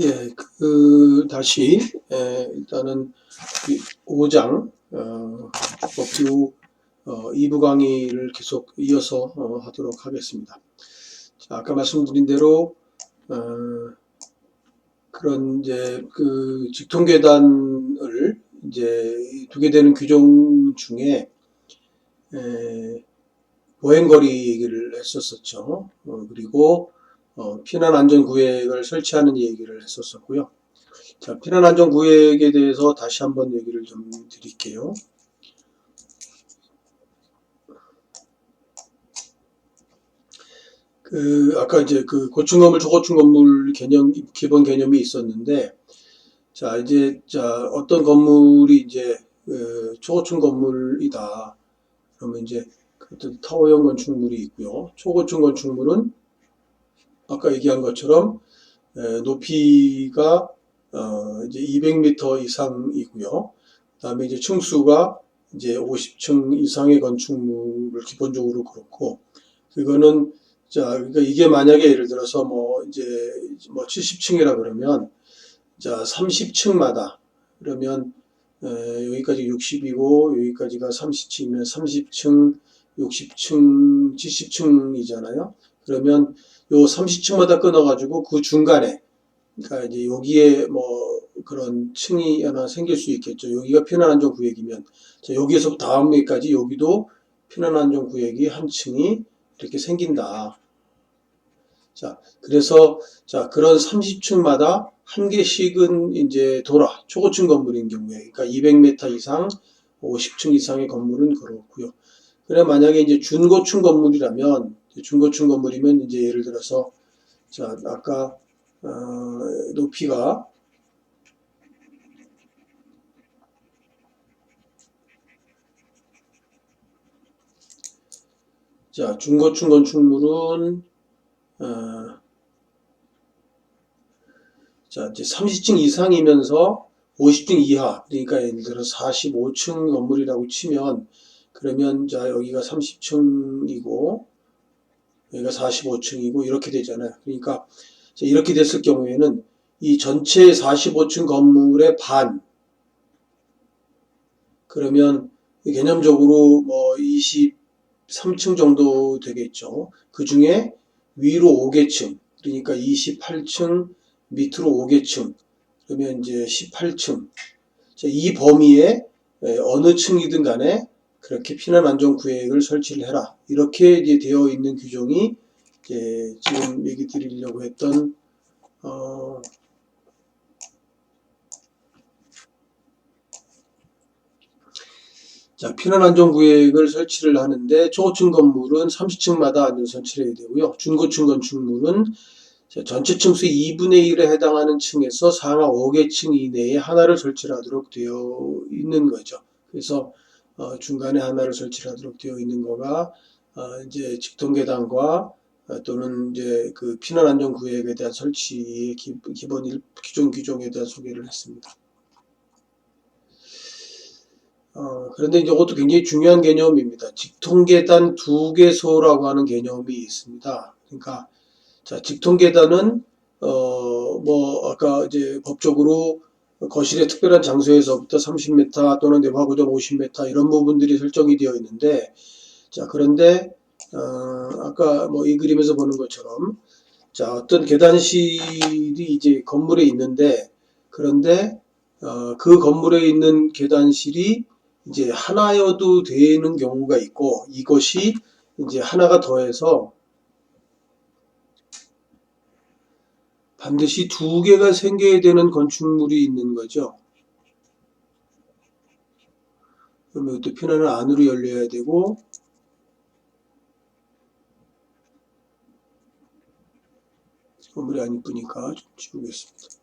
예, 다시, 일단은 5장, 법규 2부 강의를 계속 이어서 하도록 하겠습니다. 자, 아까 말씀드린 대로, 어, 그런 이제 직통계단을 이제 두게 되는 규정 중에, 보행거리 얘기를 했었었죠. 그리고, 피난안전구역을 설치하는 얘기를 했었었고요. 자, 피난안전구역에 대해서 다시 한번 얘기를 좀 드릴게요. 아까 이제 고층 건물, 초고층 건물 기본 개념이 있었는데, 어떤 건물이 이제, 초고층 건물이다. 그러면 이제, 어떤 타워형 건축물이 있고요. 초고층 건축물은 아까 얘기한 것처럼, 높이가, 이제 200m 이상이고요. 그 다음에 이제 층수가 이제 50층 이상의 건축물을 기본적으로 그렇고, 그거는, 그러니까 이게 만약에 예를 들어서 뭐, 이제, 뭐 70층이라 그러면, 30층마다, 그러면, 여기까지 60이고, 여기까지가 30층이면 30층, 60층, 70층이잖아요. 그러면 요 30층마다 끊어가지고 그 중간에, 그러니까 이제 여기에 뭐 그런 층이 하나 생길 수 있겠죠. 여기가 피난안전구역이면, 여기에서부터 다음 위까지 여기도 피난안전구역이 한 층이 이렇게 생긴다. 그래서, 그런 30층마다 한 개씩은 이제 초고층 건물인 경우에, 그러니까 200m 이상, 50층 이상의 건물은 그렇고요. 그래, 만약에 이제 중고층 건물이면 이제 예를 들어서, 아까, 어, 높이가, 중고층 건축물은, 어, 이제 30층 이상이면서 50층 이하, 그러니까 예를 들어 45층 건물이라고 치면, 그러면 여기가 30층이고, 여기가 45층이고, 이렇게 되잖아요. 그러니까 이렇게 됐을 경우에는 이 전체 45층 건물의 반, 그러면 개념적으로 뭐 23층 정도 되겠죠. 그 중에 위로 5개층, 그러니까 28층, 밑으로 5개층, 그러면 이제 18층. 이 범위에 어느 층이든 간에 그렇게 피난안전구역을 설치를 해라. 이렇게 이제 되어 있는 규정이 이제 지금 얘기 드리려고 했던 피난안전구역을 설치를 하는데 초고층 건물은 30층마다 안전 설치를 해야 되고요. 중고층 건축물은 전체 층수 2분의 1에 해당하는 층에서 상하 5개층 이내에 하나를 설치하도록 되어 있는 거죠. 그래서 중간에 하나를 설치하도록 되어 있는 거가 이제 직통계단과 또는 이제 피난안전구역에 대한 설치의 기본 기존 규정에 대한 소개를 했습니다. 그런데 이제 이것도 굉장히 중요한 개념입니다. 직통계단 2개소라고 하는 개념이 있습니다. 그러니까 직통계단은 뭐 아까 이제 법적으로 거실의 특별한 장소에서부터 30m 또는 내부하고전 50m 이런 부분들이 설정이 되어 있는데, 그런데 아까 뭐 이 그림에서 보는 것처럼 어떤 계단실이 이제 건물에 있는데, 그런데 그 건물에 있는 계단실이 이제 하나여도 되는 경우가 있고, 이것이 이제 하나가 더해서 반드시 2개가 생겨야 되는 건축물이 있는 거죠. 그러면 또 피난은 안으로 열려야 되고, 건물이 안 이쁘니까 좀 지우겠습니다.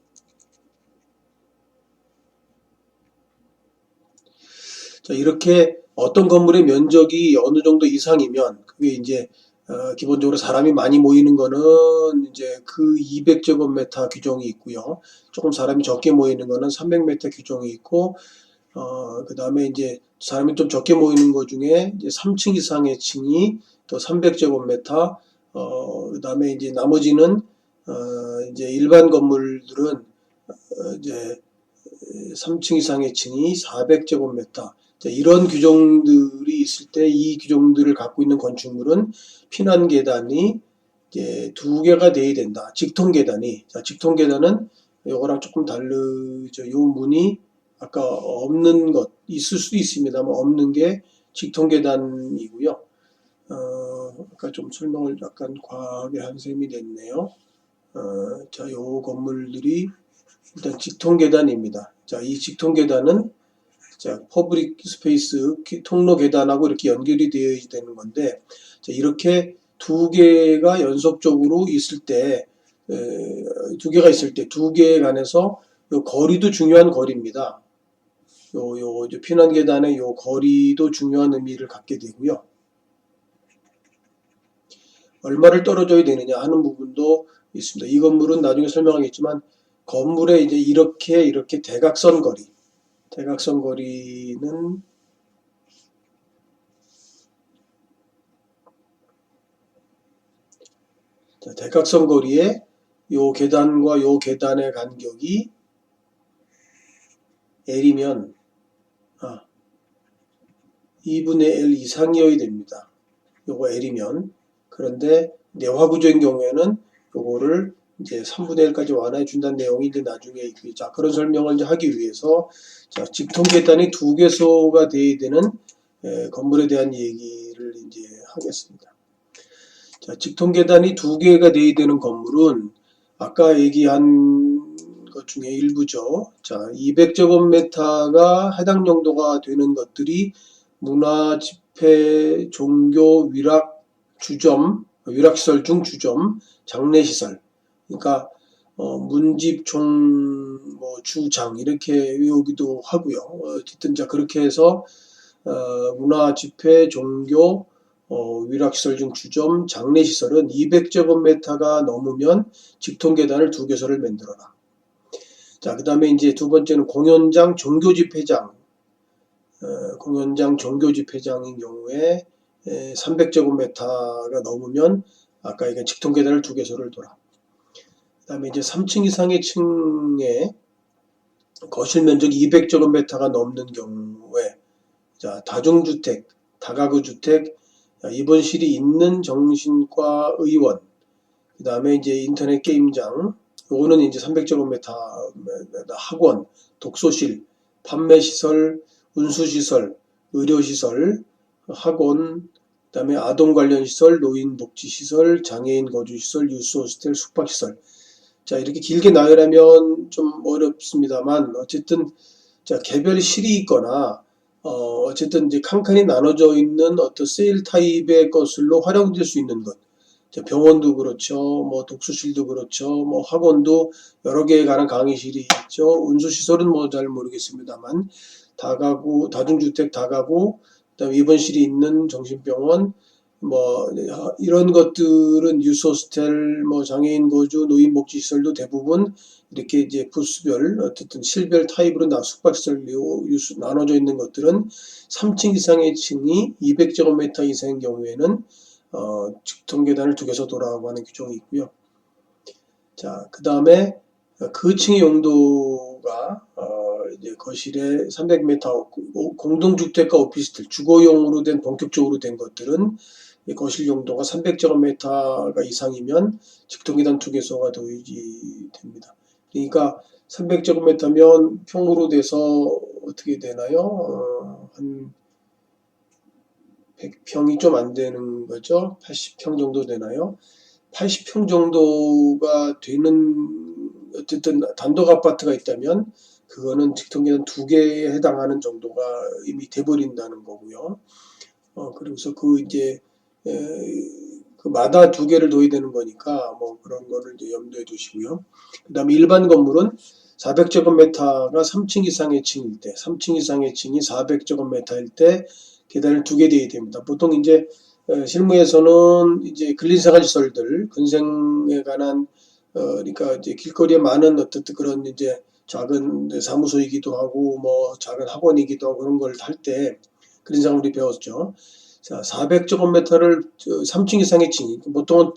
이렇게 어떤 건물의 면적이 어느 정도 이상이면 그게 이제 기본적으로 사람이 많이 모이는 거는 이제 200제곱미터 규정이 있고요. 조금 사람이 적게 모이는 거는 300m 규정이 있고, 그 다음에 이제 사람이 좀 적게 모이는 것 중에 이제 3층 이상의 층이 또 300제곱미터, 그 다음에 이제 나머지는 이제 일반 건물들은 이제 3층 이상의 층이 400제곱미터. 이런 규정들이 있을 때 이 규정들을 갖고 있는 건축물은 피난 계단이 이제 두 개가 돼야 된다. 직통 계단이. 자, 직통 계단은 요거랑 조금 다르죠. 요 문이 아까 없는 것 있을 수도 있습니다만 없는 게 직통 계단이고요. 아까 좀 설명을 약간 과하게 한 셈이 됐네요. 자, 요 건물들이 일단 직통 계단입니다. 자, 이 직통 계단은 자, 퍼블릭 스페이스 통로 계단하고 이렇게 연결이 되어야 되는 건데, 자, 이렇게 두 개가 연속적으로 있을 때, 두 개가 있을 때 두 개에 관해서 요 거리도 중요한 거리입니다. 요 피난 계단의 요 거리도 중요한 의미를 갖게 되고요. 얼마를 떨어져야 되느냐 하는 부분도 있습니다. 이 건물은 나중에 설명하겠지만 건물에 이제 이렇게 대각선 거리는 자, 대각선 거리에 요 계단과 요 계단의 간격이 L이면 2분의 L 이상이어야 됩니다. 요거 L이면. 그런데 내화구조인 경우에는 요거를 이제 3분의 1까지 완화해 준다는 내용이 이제 나중에 있고요. 자, 그런 설명을 이제 하기 위해서 자, 직통 계단이 두 개소가 돼야 되는 건물에 대한 얘기를 이제 하겠습니다. 자, 직통 계단이 두 개가 돼야 되는 건물은 아까 얘기한 것 중에 일부죠. 자, 200제곱미터가 해당 용도가 되는 것들이 문화, 집회, 종교, 위락시설 중 주점, 장례시설. 그러니까 문집, 주장 이렇게 외우기도 하고요. 어쨌든 자 그렇게 해서 문화, 집회, 종교, 위락시설 중 주점, 장례시설은 200제곱미터가 넘으면 직통계단을 두 개소를 만들어라. 자, 그 다음에 이제 두 번째는 공연장, 종교집회장. 공연장, 종교집회장인 경우에 300제곱미터가 넘으면 아까 얘기한 직통계단을 두 개소를 돌아. 그 다음에 이제 3층 이상의 층에 거실 면적이 200제곱미터가 넘는 경우에 자, 다중주택, 다가구주택, 입원실이 있는 정신과 의원, 그 다음에 이제 인터넷 게임장, 요거는 이제 300제곱미터 학원, 독서실, 판매시설, 운수시설, 의료시설, 학원, 그 다음에 아동 관련 시설, 노인복지시설, 장애인 거주시설, 유스호스텔, 숙박시설. 자, 이렇게 길게 나열하면 좀 어렵습니다만, 어쨌든, 자, 개별실이 있거나, 어쨌든 이제 칸칸이 나눠져 있는 어떤 세일 타입의 것으로 활용될 수 있는 것. 자, 병원도 그렇죠. 뭐 독서실도 그렇죠. 뭐 학원도 여러 개에 관한 강의실이 있죠. 운수시설은 뭐 잘 모르겠습니다만, 다가구, 다중주택 다가구, 그다음에 입원실이 있는 정신병원, 뭐 이런 것들은 유스호스텔, 뭐 장애인 거주, 노인복지시설도 대부분 이렇게 이제 부스별 어쨌든 실별 타입으로 숙박시설 나눠져 있는 것들은 3층 이상의 층이 200제곱미터 이상인 경우에는 직통계단을 두 개서 돌아가고 하는 규정이 있고요. 자, 그 다음에 그 층의 용도가 이제 거실에 300m 공동주택과 오피스텔 주거용으로 된 본격적으로 된 것들은 거실 용도가 300제곱미터가 이상이면 직통계단 두 개소가 도입이 됩니다. 그러니까 300제곱미터면 평으로 돼서 어떻게 되나요? 한 100평이 좀 안 되는 거죠. 80평 정도 되나요? 80평 정도가 되는 어쨌든 단독 아파트가 있다면 그거는 직통계단 두 개에 해당하는 정도가 이미 돼버린다는 거고요. 그리고서 그 이제 그 마다 두 개를 둬야 되는 거니까 뭐 그런 거를 이제 염두에 두시고요. 그다음에 일반 건물은 400제곱미터가 3층 이상의 층일 때, 3층 이상의 층이 400제곱미터일 때 계단을 두 개 돼야 됩니다. 보통 이제 실무에서는 이제 근린생활시설들, 근생에 관한 그러니까 이제 길거리에 많은 어떤 그런 이제 작은 사무소이기도 하고 뭐 작은 학원이기도 하고 그런 걸 할 때 근린생활 우리 배웠죠. 자, 400제곱미터를 3층 이상의 층이, 보통은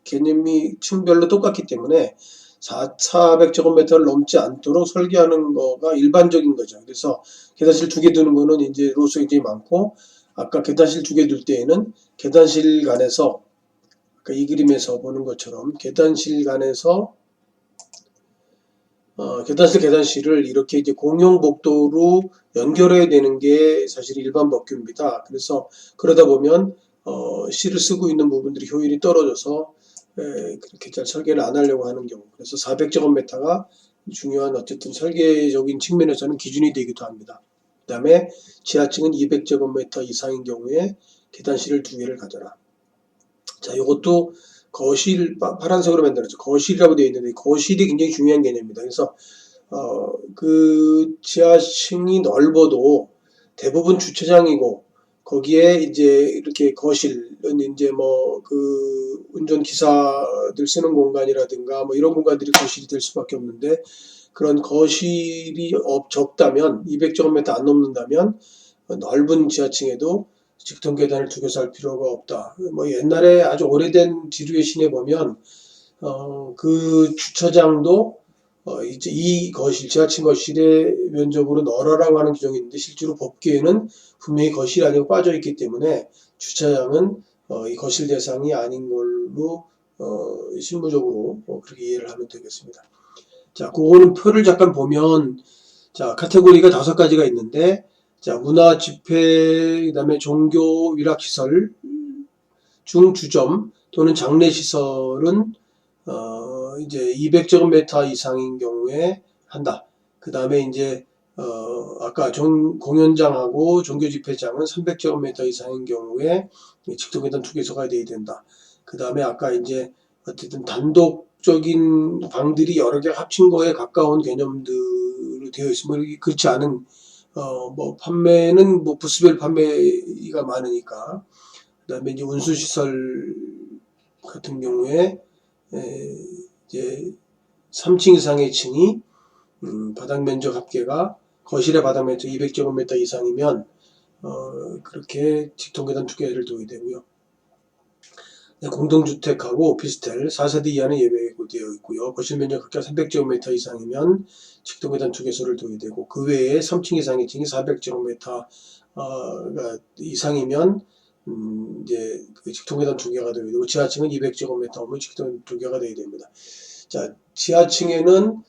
개념이 층별로 똑같기 때문에 400제곱미터를 넘지 않도록 설계하는 거가 일반적인 거죠. 그래서 계단실 2개 두는 거는 이제 로스가 굉장히 많고, 아까 계단실 2개 둘 때에는 계단실 간에서, 아까 이 그림에서 보는 것처럼 계단실 간에서 계단실을 이렇게 이제 공용 복도로 연결해야 되는 게 사실 일반 법규입니다. 그래서 그러다 보면 실을 쓰고 있는 부분들이 효율이 떨어져서 그렇게 잘 설계를 안 하려고 하는 경우. 그래서 400제곱미터가 중요한 어쨌든 설계적인 측면에서는 기준이 되기도 합니다. 그 다음에 지하층은 200제곱미터 이상인 경우에 계단실을 2개를 가져라. 자, 이것도 거실, 파란색으로 만들었죠. 거실이라고 되어 있는데, 거실이 굉장히 중요한 개념입니다. 그래서, 지하층이 넓어도 대부분 주차장이고, 거기에 이제 이렇게 거실은 이제 운전기사들 쓰는 공간이라든가 이런 공간들이 거실이 될 수밖에 없는데, 그런 거실이 적다면, 200제곱미터 안 넘는다면, 넓은 지하층에도 직통 계단을 2개 살 필요가 없다. 옛날에 아주 오래된 지류의 시내 보면 그 주차장도 이제 이 거실, 지하층 거실의 면적으로 넣으라고 하는 규정이 있는데 실제로 법규에는 분명히 거실이 아니고 빠져 있기 때문에 주차장은 이 거실 대상이 아닌 걸로 실무적으로 그렇게 이해를 하면 되겠습니다. 자, 그거는 표를 잠깐 보면 자, 카테고리가 5가지가 있는데 자, 문화 집회, 그다음에 종교 위락시설, 중주점 또는 장례시설은 이제 200제곱미터 이상인 경우에 한다. 그 다음에 이제 아까 공연장하고 종교집회장은 300제곱미터 이상인 경우에 직통계단 2개소가 돼야 된다. 그 다음에 아까 이제 어쨌든 단독적인 방들이 여러 개 합친 거에 가까운 개념들로 되어 있으면 그렇지 않은 판매는 부스별 판매가 많으니까. 그 다음에 이제 운수시설 같은 경우에, 이제 3층 이상의 층이, 바닥 면적 합계가 거실의 바닥 면적 200제곱미터 이상이면, 그렇게 직통계단 2개를 둬야 되고요. 공동주택하고 오피스텔 4세대 이하는 예외되어 있고요. 거실 면적 합계가 300제곱미터 이상이면 직통계단 2개소를 둬야 되고, 그 외에 3층 이상의 층이 400제곱미터 이상이면 이제 그 직통계단 2개가 되어야 되고, 지하층은 200제곱미터면 직통계단 2개가 되어야 됩니다. 자, 지하층에는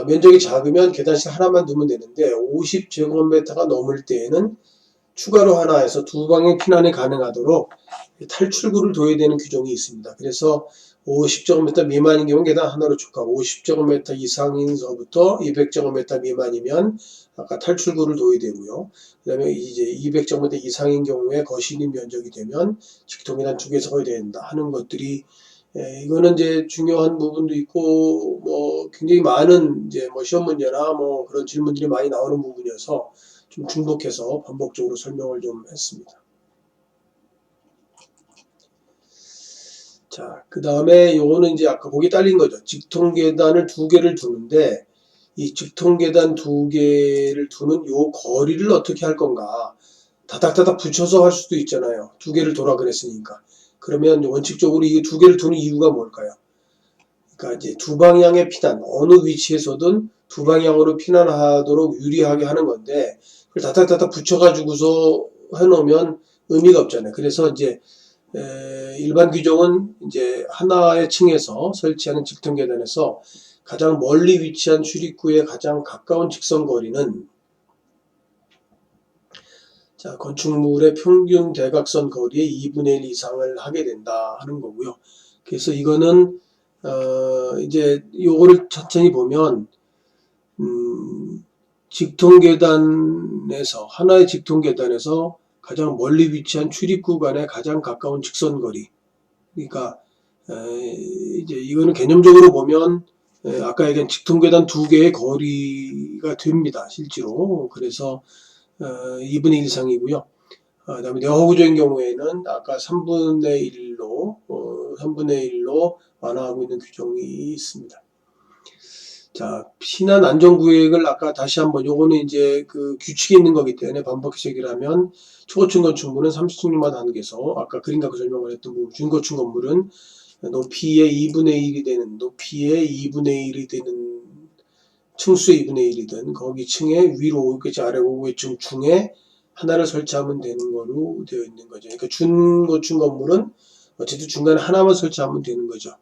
면적이 작으면 계단실 하나만 두면 되는데 50제곱미터가 넘을 때에는 추가로 하나 해서 2방의 피난이 가능하도록 탈출구를 둬야 되는 규정이 있습니다. 그래서 50제곱미터 미만인 경우는 계단 하나로 축하하고 50제곱미터 이상인서부터 200제곱미터 미만이면 아까 탈출구를 둬야 되고요. 그 다음에 이제 200제곱미터 이상인 경우에 거실이 면적이 되면 직통계단 2개 서야 된다 하는 것들이 이거는 이제 중요한 부분도 있고 굉장히 많은 이제 시험 문제나 그런 질문들이 많이 나오는 부분이어서 좀 중복해서 반복적으로 설명을 좀 했습니다. 자, 그 다음에 요거는 이제 아까 거기 딸린 거죠. 직통계단을 2개를 두는데 이 직통계단 2개를 두는 요 거리를 어떻게 할 건가. 다닥다닥 붙여서 할 수도 있잖아요. 2개를 두라 그랬으니까. 그러면 원칙적으로 이 2개를 두는 이유가 뭘까요? 그러니까 이제 2방향의 피난, 어느 위치에서든 2방향으로 피난하도록 유리하게 하는 건데 그걸 다닥다닥 붙여가지고서 해놓으면 의미가 없잖아요. 그래서 이제 일반 규정은 이제 하나의 층에서 설치하는 직통계단에서 가장 멀리 위치한 출입구에 가장 가까운 직선거리는 자, 건축물의 평균 대각선 거리의 2분의 1 이상을 하게 된다 하는 거고요. 그래서 이거는 이제 요거를 천천히 보면 직통계단에서 하나의 직통계단에서 가장 멀리 위치한 출입구 간의 가장 가까운 직선거리. 그러니까 이제 이거는 개념적으로 보면 아까 얘기한 직통계단 2개의 거리가 됩니다. 실제로. 그래서 2분의 1 이상이고요. 그다음에 내화구조인 경우에는 아까 3분의 1로 완화하고 있는 규정이 있습니다. 자, 피난 안전구역을 아까 다시 한번 요거는 이제 그 규칙이 있는 거기 때문에 반복해석이라면 초고층 건축물은 30층마다 한개서 아까 그림 갖고 설명을 했던 부분 중고층 건물은 높이의 2분의 1이 되는 높이의 2분의 1이 되는 층수의 2분의 1이든 거기 층에 위로 5개층 아래 5개층 중에 하나를 설치하면 되는 거로 되어 있는 거죠. 그러니까 중고층 건물은 어쨌든 중간에 하나만 설치하면 되는 거죠.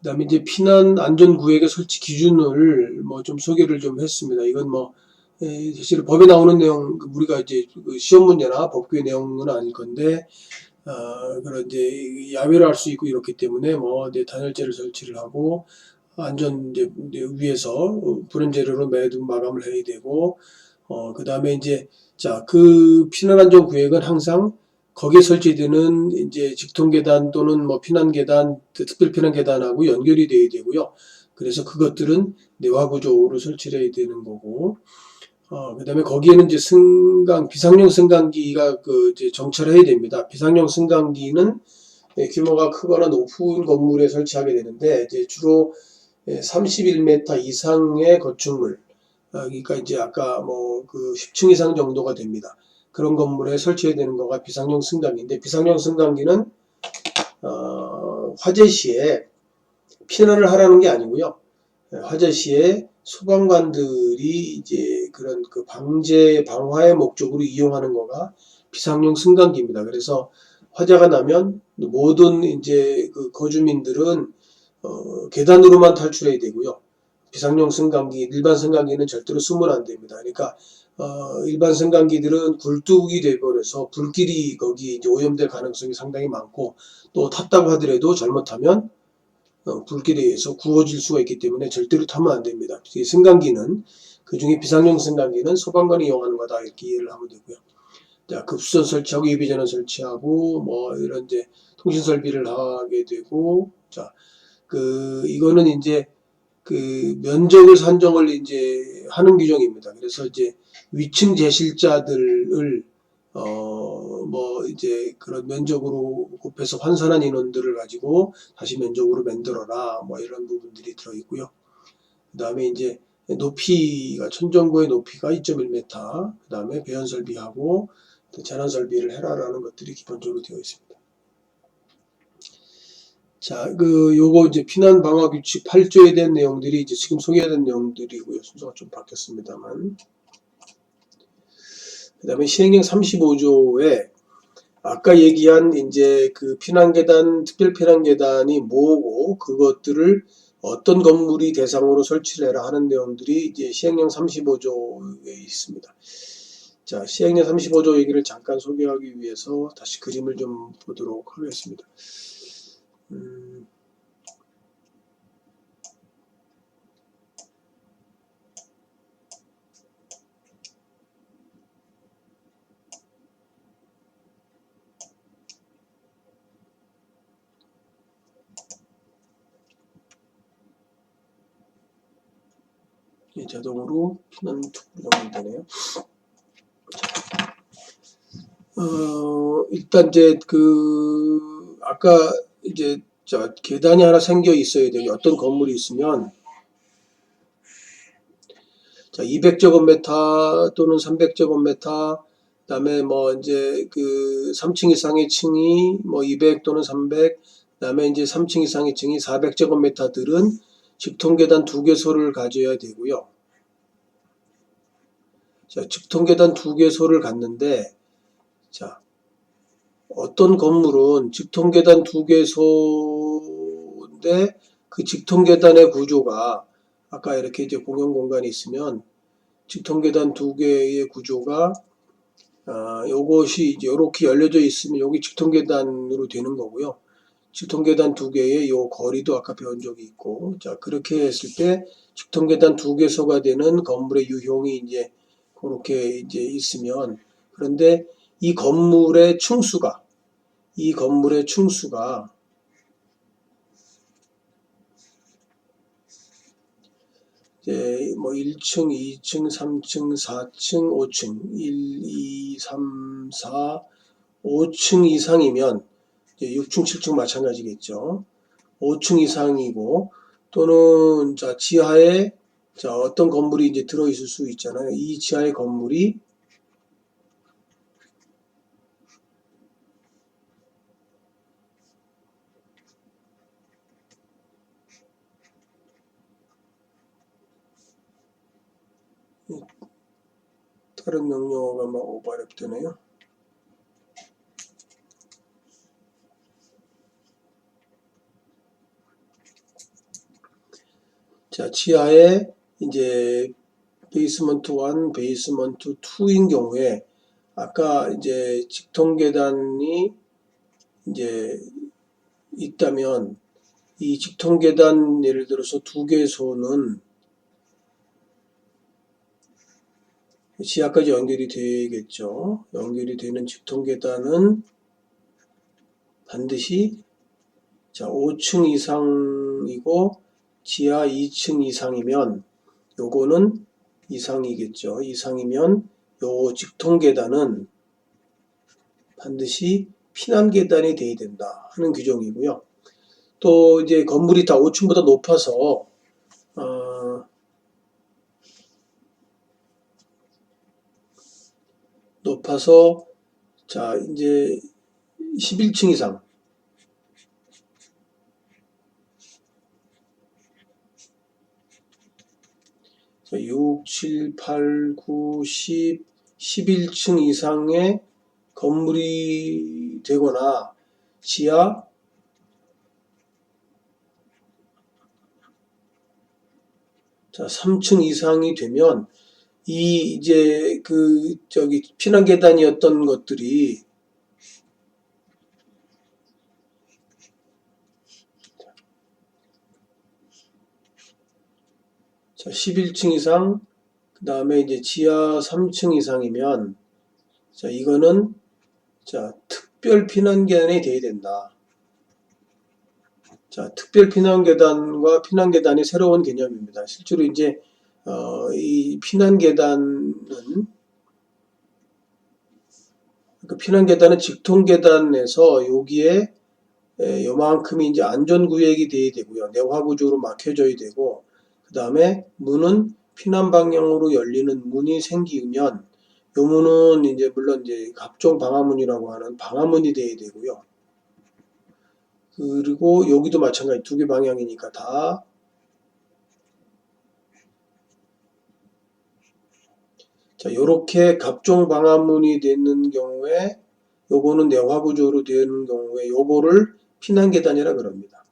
그 다음에 이제 피난 안전 구역의 설치 기준을 뭐 좀 소개를 좀 했습니다. 이건 뭐 사실 법에 나오는 내용 우리가 이제 시험 문제나 법규의 내용은 아닐 건데 그런 이제 야외를 할 수 있고 이렇기 때문에 뭐 이제 단열재를 설치를 하고 안전 이제 위에서 불연 재료로 매듭 마감을 해야 되고 그 다음에 이제 자 그 피난 안전 구역은 항상 거기에 설치되는 이제 직통 계단 또는 뭐 피난 계단, 특별 피난 계단하고 연결이 돼야 되고요. 그래서 그것들은 내화 구조로 설치를 해야 되는 거고, 그 다음에 거기에는 이제 비상용 승강기가 그 이제 정차를 해야 됩니다. 비상용 승강기는 규모가 크거나 높은 건물에 설치하게 되는데, 이제 주로 31m 이상의 건축물, 그러니까 이제 아까 뭐 그 10층 이상 정도가 됩니다. 그런 건물에 설치해야 되는 거가 비상용 승강기인데 비상용 승강기는 화재 시에 피난을 하라는 게 아니고요. 화재 시에 소방관들이 이제 그런 그 방제 방화의 목적으로 이용하는 거가 비상용 승강기입니다. 그래서 화재가 나면 모든 이제 그 거주민들은 계단으로만 탈출해야 되고요. 비상용 승강기, 일반 승강기는 절대로 쓰면 안 됩니다. 그러니까 일반 승강기들은 굴뚝이 돼버려서 불길이 거기 이제 오염될 가능성이 상당히 많고 또 탔다고 하더라도 잘못하면 불길에 의해서 구워질 수가 있기 때문에 절대로 타면 안 됩니다. 승강기는 그중에 비상용 승강기는 소방관이 이용하는 거다 이렇게 이해를 하면 되고요. 자, 급수전 설치하고 예비전원 설치하고 뭐 이런 이제 통신 설비를 하게 되고 자, 이거는 이제 그 면적을 산정을 이제 하는 규정입니다. 그래서 이제 위층 제실자들을 뭐 이제 그런 면적으로 곱해서 환산한 인원들을 가지고 다시 면적으로 만들어라 뭐 이런 부분들이 들어 있고요. 그 다음에 이제 높이가 천정고의 높이가 2.1m 그 다음에 배연 설비하고 재난 설비를 해라라는 것들이 기본적으로 되어 있습니다. 자, 요거 이제 피난 방화 규칙 8조에 대한 내용들이 이제 지금 소개된 내용들이고요. 순서가 좀 바뀌었습니다만. 그 다음에 시행령 35조에 아까 얘기한 이제 그 피난계단, 특별 피난계단이 뭐고 그것들을 어떤 건물이 대상으로 설치를 해라 하는 내용들이 이제 시행령 35조에 있습니다. 자, 시행령 35조 얘기를 잠깐 소개하기 위해서 다시 그림을 좀 보도록 하겠습니다. 자동으로 피난 투구로 정리되네요. 일단 이제 아까 이제 계단이 하나 생겨 있어야 돼요. 어떤 건물이 있으면 자 200제곱미터 또는 300제곱미터 그다음에 뭐 이제 그 3층 이상의 층이 뭐 200 또는 300 그다음에 이제 3층 이상의 층이 400제곱미터들은 직통계단 2개소를 가져야 되고요. 자, 직통계단 2개소를 갖는데 자, 어떤 건물은 직통계단 2개소인데 그 직통계단의 구조가 아까 이렇게 이제 공용 공간이 있으면 직통계단 2개의 구조가 요것이 이제 이렇게 열려져 있으면 여기 직통계단으로 되는 거고요. 직통계단 2개의 요 거리도 아까 배운 적이 있고 자 그렇게 했을 때 직통계단 2개소가 되는 건물의 유형이 이제 그렇게 이제 있으면 그런데 이 건물의 층수가 이제 뭐 1층, 2층, 3층, 4층, 5층, 1, 2, 3, 4, 5층 이상이면 이제 6층, 7층 마찬가지겠죠. 5층 이상이고 또는 자 지하에 자 어떤 건물이 이제 들어 있을 수 있잖아요. 이 지하의 건물이 다른 명령어가 막 오버랩 되네요. 자 지하에 이제 베이스먼트 1, 베이스먼트 2인 경우에 아까 이제 직통 계단이 이제 있다면 이 직통 계단 예를 들어서 두 개소는 지하까지 연결이 되겠죠. 연결이 되는 직통 계단은 반드시 자 5층 이상이고 지하 2층 이상이면 요거는 이상이겠죠. 이상이면 요 직통 계단은 반드시 피난 계단이 돼야 된다 하는 규정이고요. 또 이제 건물이 다 5층보다 높아서 자 이제 11층 이상 6, 7, 8, 9, 10, 11층 이상의 건물이 되거나 지하 자 3층 이상이 되면 이 이제 그 저기 피난 계단이었던 것들이 자 11층 이상 그 다음에 이제 지하 3층 이상이면 자 이거는 자 특별 피난 계단이 돼야 된다. 자 특별 피난 계단과 피난 계단이 새로운 개념입니다. 실제로 이제 이 피난 계단은 그 피난 계단은 직통 계단에서 여기에 요만큼이 이제 안전구역이 돼야 되고요. 내화구조로 막혀져야 되고, 그 다음에 문은 피난 방향으로 열리는 문이 생기면, 요 문은 이제 물론 이제 갑종 방화문이라고 하는 방화문이 돼야 되고요. 그리고 여기도 마찬가지 두 개 방향이니까 다 자, 요렇게 갑종 방화문이 되는 경우에 요거는 내화구조로 되는 경우에 요거를 피난 계단이라 그럽니다.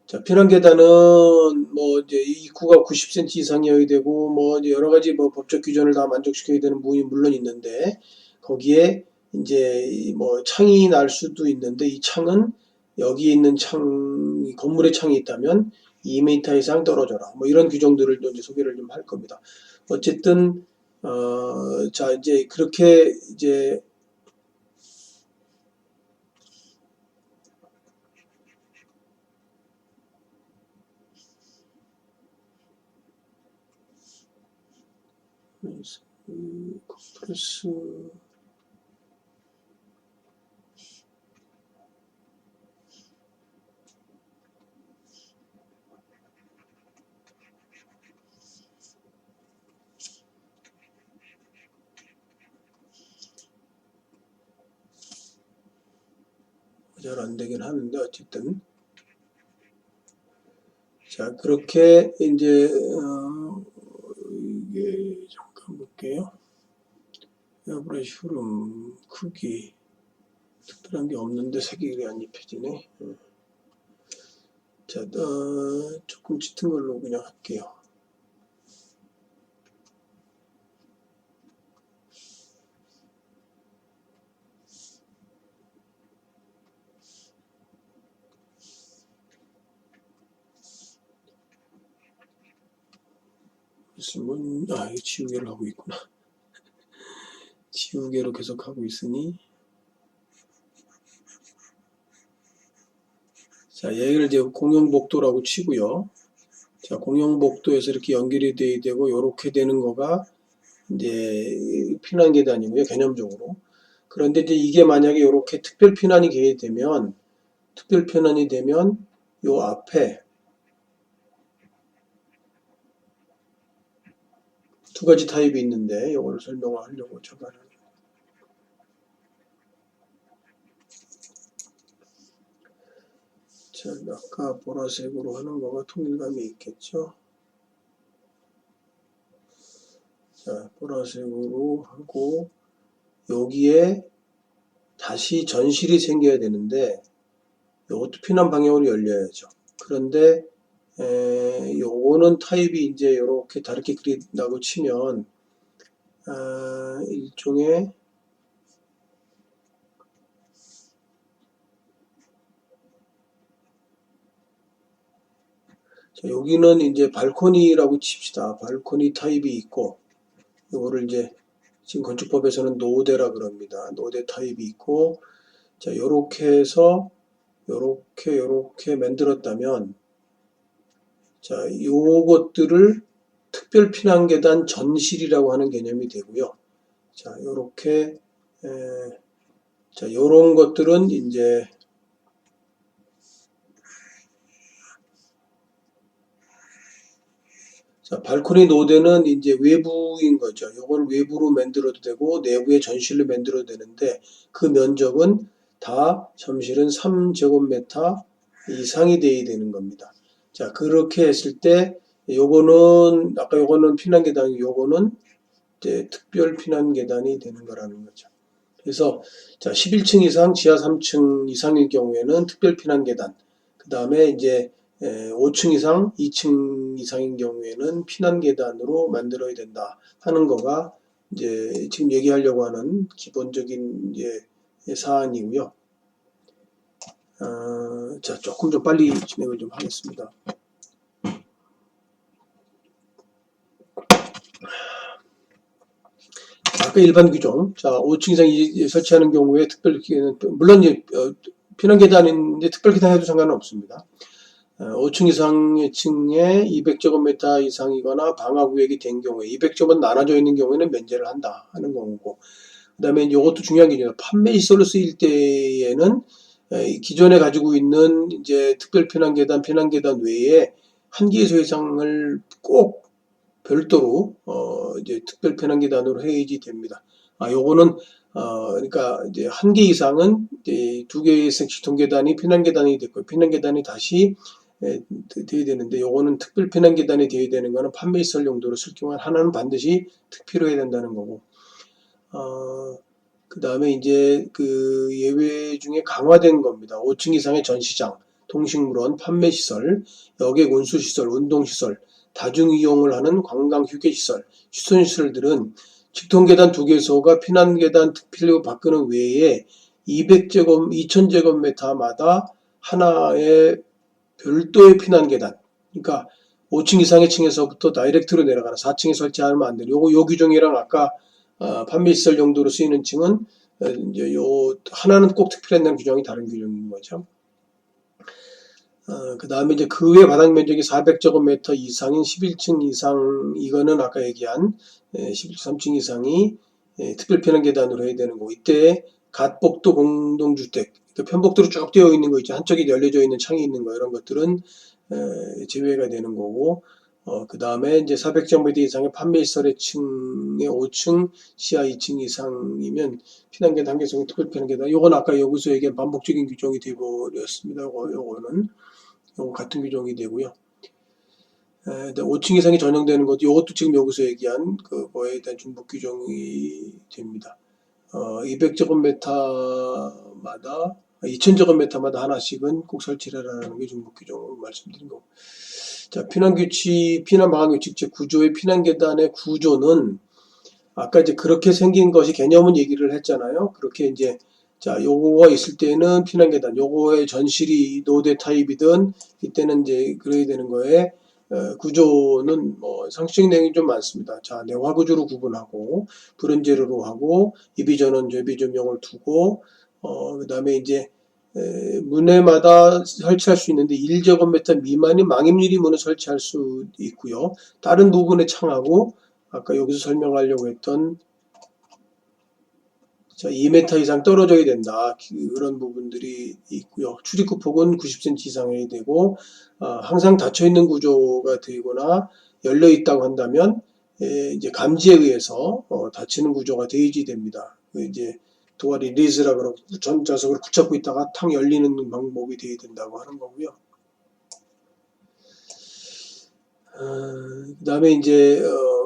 자, 피난 계단은 뭐 이제 입구가 90cm 이상이어야 되고 뭐 이제 여러 가지 뭐 법적 규정을 다 만족시켜야 되는 부분이 물론 있는데 거기에 이제 뭐 창이 날 수도 있는데 이 창은 여기 있는 창 건물에 창이 있다면 2m 이상 떨어져라 뭐 이런 규정들을 이제 소개를 좀 할 겁니다. 어쨌든 자 이제 그렇게 이제 컴프레스 잘 안 되긴 하는데 어쨌든 자 그렇게 이제 이게 잠깐 볼게요. 에어브러쉬 흐름 크기 특별한 게 없는데 색이 안 입혀지네. 자 조금 짙은 걸로 그냥 할게요. 있으면 이거 지우개를 하고 있구나. 지우개로 계속 하고 있으니 자 얘를 이제 공용복도라고 치고요. 자 공용복도에서 이렇게 연결이 돼야 되고 이렇게 되는 거가 이제 피난 계단이고요. 개념적으로. 그런데 이제 이게 만약에 이렇게 특별 피난이 되면 요 앞에 두 가지 타입이 있는데 요거를 설명하려고 잠깐. 자, 아까 보라색으로 하는 거가 통일감이 있겠죠. 자, 보라색으로 하고 여기에 다시 전실이 생겨야 되는데 이것도 피난 방향으로 열려야죠. 그런데 요거는 타입이 이제 이렇게 다르게 그린다고 치면 일종의 자, 여기는 이제 발코니라고 칩시다. 발코니 타입이 있고 요거를 이제 지금 건축법에서는 노대라 그럽니다. 노대 타입이 있고 자, 요렇게 해서 요렇게 만들었다면 자, 요것들을 특별 피난계단 전실이라고 하는 개념이 되고요. 자, 요렇게 자, 요런 것들은 이제 자, 발코니 노대는 이제 외부인 거죠. 요걸 외부로 만들어도 되고 내부에 전실로 만들어도 되는데 그 면적은 다 점실은 3제곱미터 이상이 돼야 되는 겁니다. 자, 그렇게 했을 때 요거는 아까 요거는 피난 계단, 요거는 이제 특별 피난 계단이 되는 거라는 거죠. 그래서 자, 11층 이상, 지하 3층 이상일 경우에는 특별 피난 계단. 그다음에 이제 5층 이상, 2층 이상인 경우에는 피난 계단으로 만들어야 된다 하는 거가 이제 지금 얘기하려고 하는 기본적인 이제 사안이고요. 자, 조금 좀 빨리 진행을 좀 하겠습니다. 아까 일반 규정, 자, 5층 이상 설치하는 경우에 특별, 물론 이제 피난 계단인데 특별 계단 해도 상관은 없습니다. 5층 이상의 층에 200제곱미터 이상이거나 방화구역이 된 경우에 200제곱은 나눠져 있는 경우에는 면제를 한다 하는 거고, 그 다음에 이것도 중요한 게 판매 시설로 쓰일 때에는 기존에 가지고 있는 이제 특별 피난계단 외에 한 개소 이상을 꼭 별도로 이제 특별 피난계단으로 해야지 됩니다. 요거는 그러니까 이제 한 개 이상은 이제 두 개의 직통계단이 피난계단이 됐고 피난계단이 다시 돼야 되는데 요거는 특별 피난계단이 돼야 되는 거는 판매시설 용도로 쓸 경우 하나는 반드시 특필로 해야 된다는 거고 그 다음에 이제 그 예외 중에 강화된 겁니다. 5층 이상의 전시장, 동식물원, 판매시설, 여객 운수시설, 운동시설, 다중이용을 하는 관광휴게시설, 휴선시설들은 직통계단 2개소가 피난계단 특필로 바꾸는 외에 200제곱, 2000제곱미터마다 하나의 별도의 피난계단, 그러니까 5층 이상의 층에서부터 다이렉트로 내려가는 4층에 설치하면 안 되는 요 규정이랑 아까 판매시설 용도로 쓰이는 층은 이제 요 하나는 꼭 특필한다는 규정이 다른 규정인 거죠. 그 다음에 이제 그 외 바닥 면적이 400제곱미터 이상인 11층 이상 이거는 아까 얘기한 13층 이상이 특별 피난 계단으로 해야 되는 거고 이때 갓복도 공동주택 그러니까 편복도로 쭉 되어 있는 거 있죠. 한쪽이 열려져 있는 창이 있는 거 이런 것들은 제외가 되는 거고 그 다음에 이제 400제곱미터 이상의 판매시설의 층의 5층, 지하 2층 이상이면 피난계단 한개성 특별 피난계단. 요건 아까 여기서 얘기한 반복적인 규정이 되어버렸습니다. 요거는 같은 규정이 되고요. 5층 이상이 전용되는 것, 이것도 지금 여기서 얘기한 그거에 대한 중복 규정이 됩니다. 200제곱미터마다 2000제곱미터마다 하나씩은 꼭 설치를 하라는 게 중복 규정으로 말씀드린 거고. 자, 피난규칙, 피난방안규칙, 즉 구조의 피난계단의 구조는 아까 이제 그렇게 생긴 것이 개념은 얘기를 했잖아요. 그렇게 이제 자, 요거가 있을 때는 피난계단, 요거의 전실이 노대 타입이든 이때는 이제 그래야 되는 거에 구조는 뭐 상식적 내용이 좀 많습니다. 자, 내화구조로 구분하고 불연재료로 하고 이비전원, 예비전용을 두고 그 다음에 이제 문해마다 설치할 수 있는데 1제곱미터 미만이 망임유리 문을 설치할 수 있고요. 다른 부분의 창하고 아까 여기서 설명하려고 했던 자, 2m 이상 떨어져야 된다. 그런 부분들이 있고요. 출입구 폭은 90cm 이상이 되고, 항상 닫혀 있는 구조가 되거나 열려 있다고 한다면, 이제 감지에 의해서 닫히는 구조가 되어야 됩니다. 이제 도어 리리즈라 그러고 전 좌석으로 붙잡고 있다가 탕 열리는 방법이 되어야 된다고 하는 거고요. 그다음에 이제